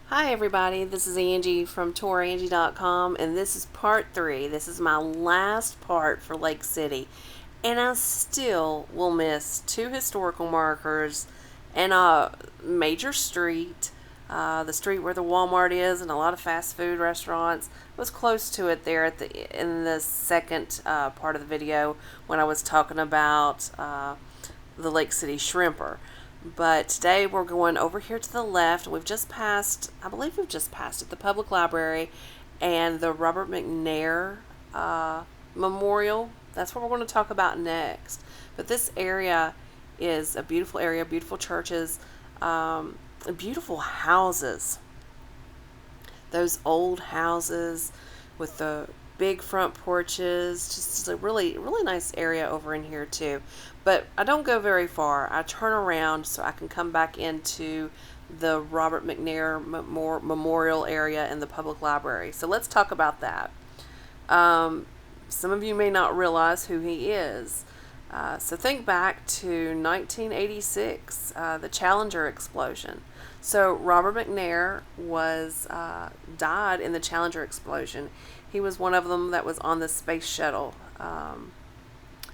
Hi everybody, this is Angie from Tourangie.com, and this is part 3. This is my last part for Lake City, and I still will miss 2 historical markers and a major street, the street where the Walmart is and a lot of fast food restaurants. I was close to it there in the second part of the video when I was talking about the Lake City Shrimper. But today we're going over here to the left. We've just passed, I believe we've just passed it, the public library and the Robert McNair Memorial. That's what we're going to talk about next. But this area is a beautiful area, beautiful churches, beautiful houses. Those old houses with the big front porches, just a really nice area over in here too. But I don't go very far. I turn around so I can come back into the Robert McNair Memorial area and the public library. So let's talk about that. Some of you may not realize who he is. So think back to 1986, the Challenger explosion. So Robert McNair was died in the Challenger explosion. He was one of them that was on the space shuttle, and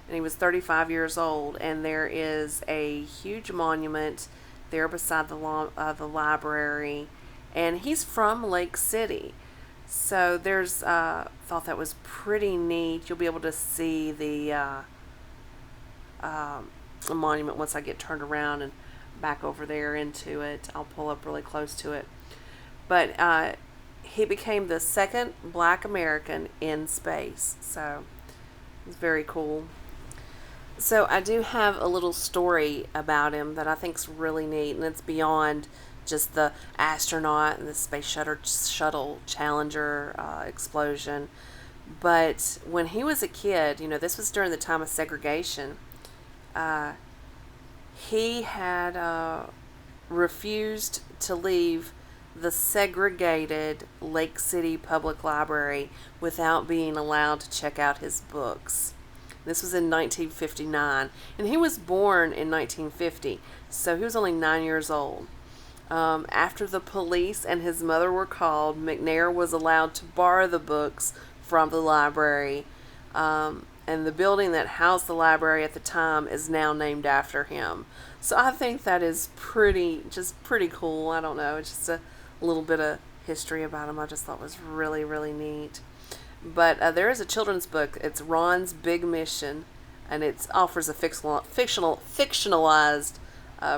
he was 35 years old. And there is a huge monument there beside the library, and he's from Lake City. So there's thought that was pretty neat. You'll be able to see the monument once I get turned around and back over there into it. I'll pull up really close to it. But he became the second black American in space. So it's very cool. So I do have a little story about him that I think is really neat, and it's beyond just the astronaut and the space shuttle Challenger explosion. But when he was a kid, this was during the time of segregation. He had refused to leave the segregated Lake City Public Library without being allowed to check out his books. This was in 1959, and he was born in 1950, so he was only 9 years old. After the police and his mother were called, McNair was allowed to borrow the books from the library, and the building that housed the library at the time is now named after him. So I think that is pretty cool. I don't know, it's just a little bit of history about him I just thought was really neat. But there is a children's book. It's Ron's Big Mission, and it offers a fictionalized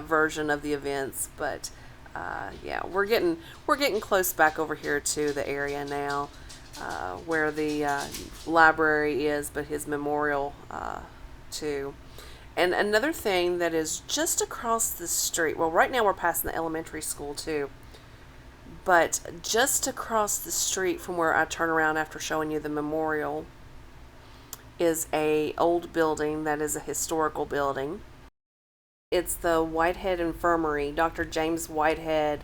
version of the events. But yeah, we're getting close back over here to the area now, where the library is, but his memorial too. And another thing that is just across the street. Well, right now we're passing the elementary school too. But just across the street from where I turn around after showing you the memorial is a old building that is a historical building. It's the Whitehead Infirmary. Dr. James Whitehead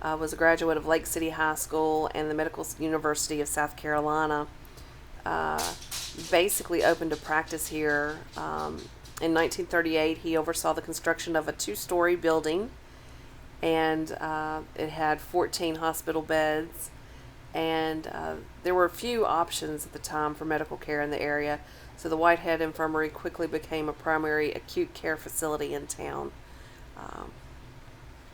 was a graduate of Lake City High School and the Medical University of South Carolina. Basically opened a practice here. In 1938, he oversaw the construction of a 2-story building, and it had 14 hospital beds, and there were a few options at the time for medical care in the area, so the Whitehead Infirmary quickly became a primary acute care facility in town.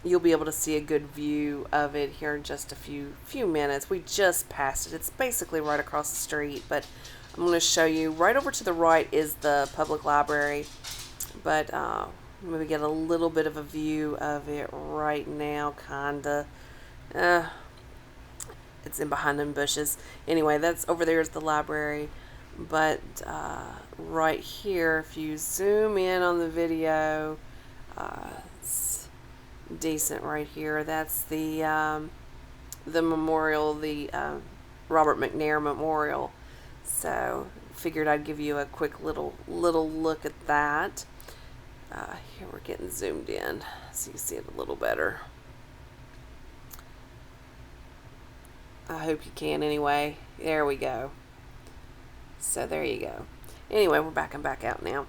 You'll be able to see a good view of it here in just a few minutes. We just passed it. It's basically right across the street, but I'm going to show you. Right over to the right is the public library, but maybe get a little bit of a view of it right now, kinda. It's in behind them bushes. Anyway, that's over there is the library. But right here, if you zoom in on the video, it's decent right here. That's the memorial, the Robert McNair Memorial. So figured I'd give you a quick little look at that. Here we're getting zoomed in so you see it a little better. I hope you can anyway. There we go. So there you go. Anyway, we're backing back out now.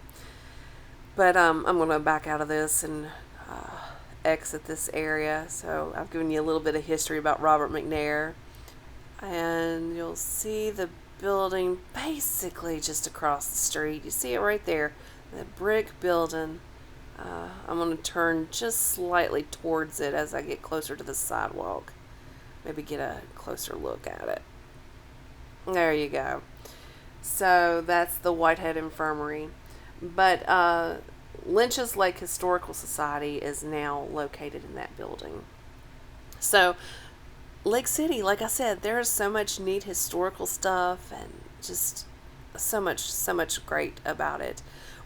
But I'm going to back out of this and exit this area. So I've given you a little bit of history about Robert McNair. And you'll see the building basically just across the street. You see it right there, that brick building. I'm going to turn just slightly towards it as I get closer to the sidewalk. Maybe get a closer look at it. There you go. So that's the Whitehead Infirmary. But Lynch's Lake Historical Society is now located in that building. So Lake City, like I said, there's so much neat historical stuff and just so much great about it.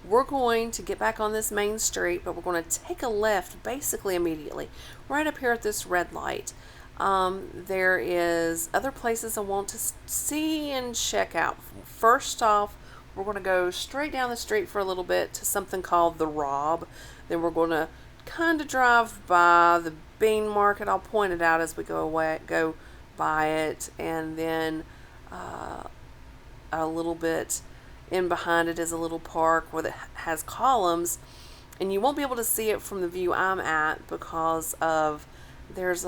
We're going to get back on this main street, but we're going to take a left basically immediately, right up here at this red light. There is other places I want to see and check out. First off, we're going to go straight down the street for a little bit to something called the Rob. Then we're going to kind of drive by the Bean Market. I'll point it out as we go by it, and then a little bit in behind it is a little park where it has columns, and you won't be able to see it from the view I'm at because of there's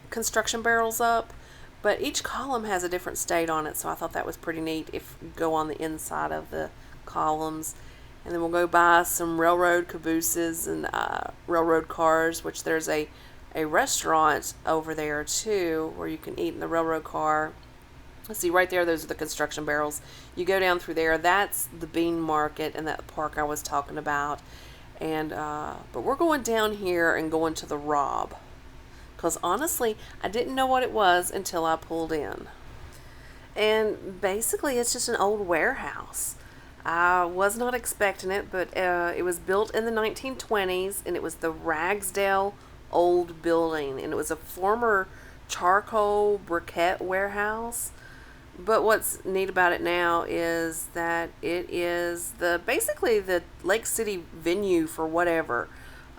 construction barrels up, but each column has a different state on it, so I thought that was pretty neat if you go on the inside of the columns. And then we'll go by some railroad cabooses and railroad cars, which there's a restaurant over there too where you can eat in the railroad car. Let's see, right there, those are the construction barrels. You go down through there, that's the Bean Market and that park I was talking about. And but we're going down here and going to the Rob, because honestly I didn't know what it was until I pulled in. And basically it's just an old warehouse. I was not expecting it, but it was built in the 1920s, and it was the Ragsdale Old Building, and it was a former charcoal briquette warehouse. But what's neat about it now is that it is basically the Lake City venue for whatever.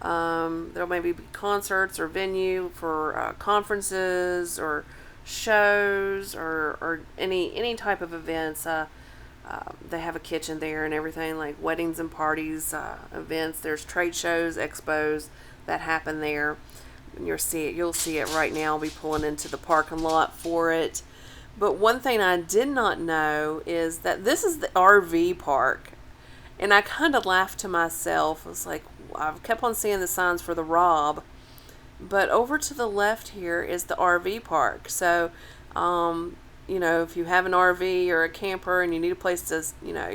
There'll maybe be concerts or venue for conferences or shows or any type of events. They have a kitchen there and everything, like weddings and parties, events. There's trade shows, expos that happen there. And you'll see it right now. I'll be pulling into the parking lot for it. But one thing I did not know is that this is the RV park. And I kind of laughed to myself. I was like, I've kept on seeing the signs for the Rob. But over to the left here is the RV park. So, if you have an RV or a camper and you need a place to,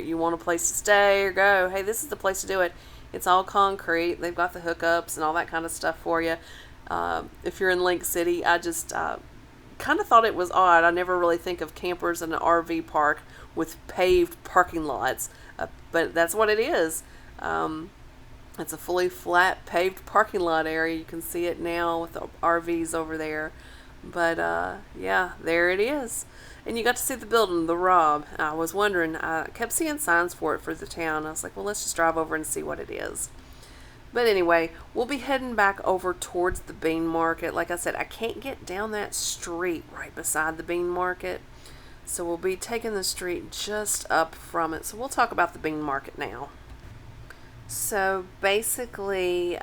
you want a place to stay or go, hey, this is the place to do it. It's all concrete. They've got the hookups and all that kind of stuff for you. If you're in Lake City, I just kind of thought it was odd. I never really think of campers in an RV park with paved parking lots, but that's what it is. It's a fully flat paved parking lot area. You can see it now with the RVs over there. But yeah, there it is. And you got to see the building, the Rob. I was wondering, I kept seeing signs for it for the town. I was like, well, let's just drive over and see what it is. But anyway, we'll be heading back over towards the Bean Market. Like I said, I can't get down that street right beside the Bean Market. So we'll be taking the street just up from it. So we'll talk about the Bean Market now. So basically,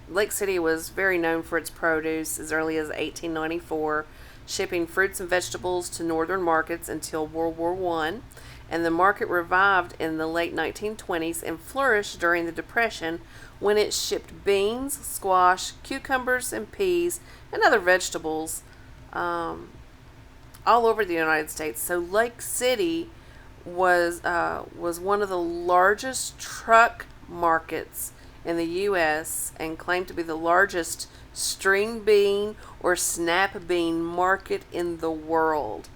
Lake City was very known for its produce as early as 1894, shipping fruits and vegetables to northern markets until World War I. And the market revived in the late 1920s and flourished during the Depression when it shipped beans, squash, cucumbers, and peas, and other vegetables all over the United States. So Lake City was one of the largest truck markets in the U.S. and claimed to be the largest string bean or snap bean market in the world.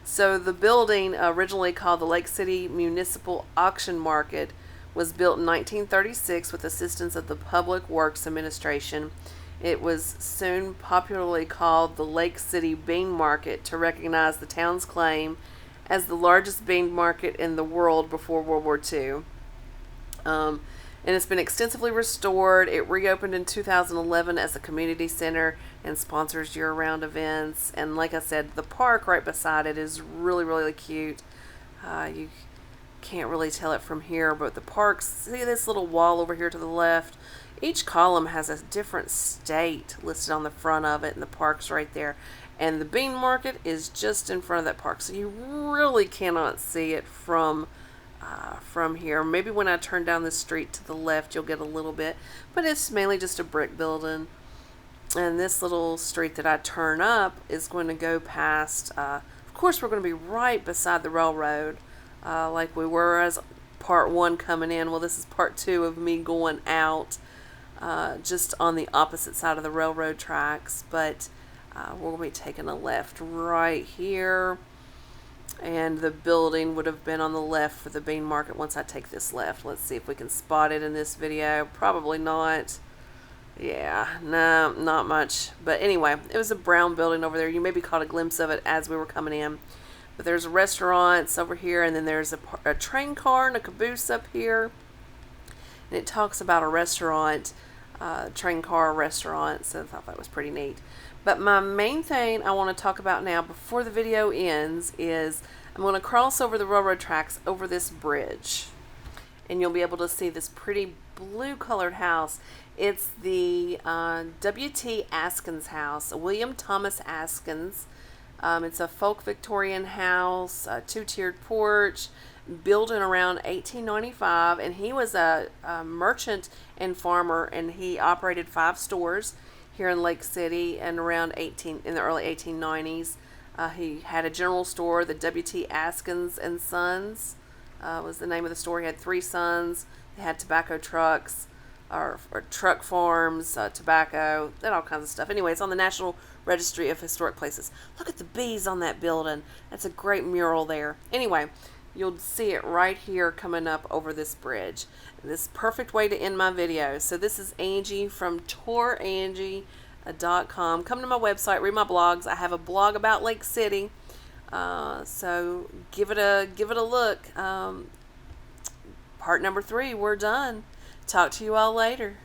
So the building, originally called the Lake City Municipal Auction Market, was built in 1936 with assistance of the Public Works Administration. It was soon popularly called the Lake City Bean Market to recognize the town's claim as the largest bean market in the world before World War II. And it's been extensively restored. It reopened in 2011 as a community center and sponsors year-round events. And like I said, the park right beside it is really, really cute. You can't really tell it from here, but the park, see this little wall over here to the left? Each column has a different state listed on the front of it, and the park's right there. And the bean market is just in front of that park, so you really cannot see it from here. Maybe when I turn down the street to the left, you'll get a little bit, but it's mainly just a brick building. And this little street that I turn up is going to go past, of course, we're going to be right beside the railroad, like we were as part one coming in. Well, this is part two of me going out, just on the opposite side of the railroad tracks, but we're going to be taking a left right here, and the building would have been on the left for the bean market once I take this left. Let's see if we can spot it in this video. Probably not. Yeah, no, not much. But anyway, it was a brown building over there. You maybe caught a glimpse of it as we were coming in. But there's restaurants over here, and then there's a train car and a caboose up here. And it talks about a restaurant, train car restaurant, so I thought that was pretty neat. But my main thing I want to talk about now before the video ends is I'm going to cross over the railroad tracks over this bridge. And you'll be able to see this pretty blue colored house. It's the W.T. Askins house, William Thomas Askins. It's a folk Victorian house, a two-tiered porch, built in around 1895, and he was a merchant and farmer, and he operated 5 stores here in Lake City and around in the early 1890s. He had a general store, the W.T. Askins and Sons was the name of the store. He had 3 sons. They had tobacco trucks, or truck farms, tobacco, and all kinds of stuff. Anyway, it's on the National Registry of Historic Places. Look at the bees on that building. That's a great mural there. Anyway, you'll see it right here coming up over this bridge. This is a perfect way to end my video. So this is Angie from Tourangie.com. Come to my website, read my blogs. I have a blog about Lake City. So give it a look. Part number 3, we're done. Talk to you all later.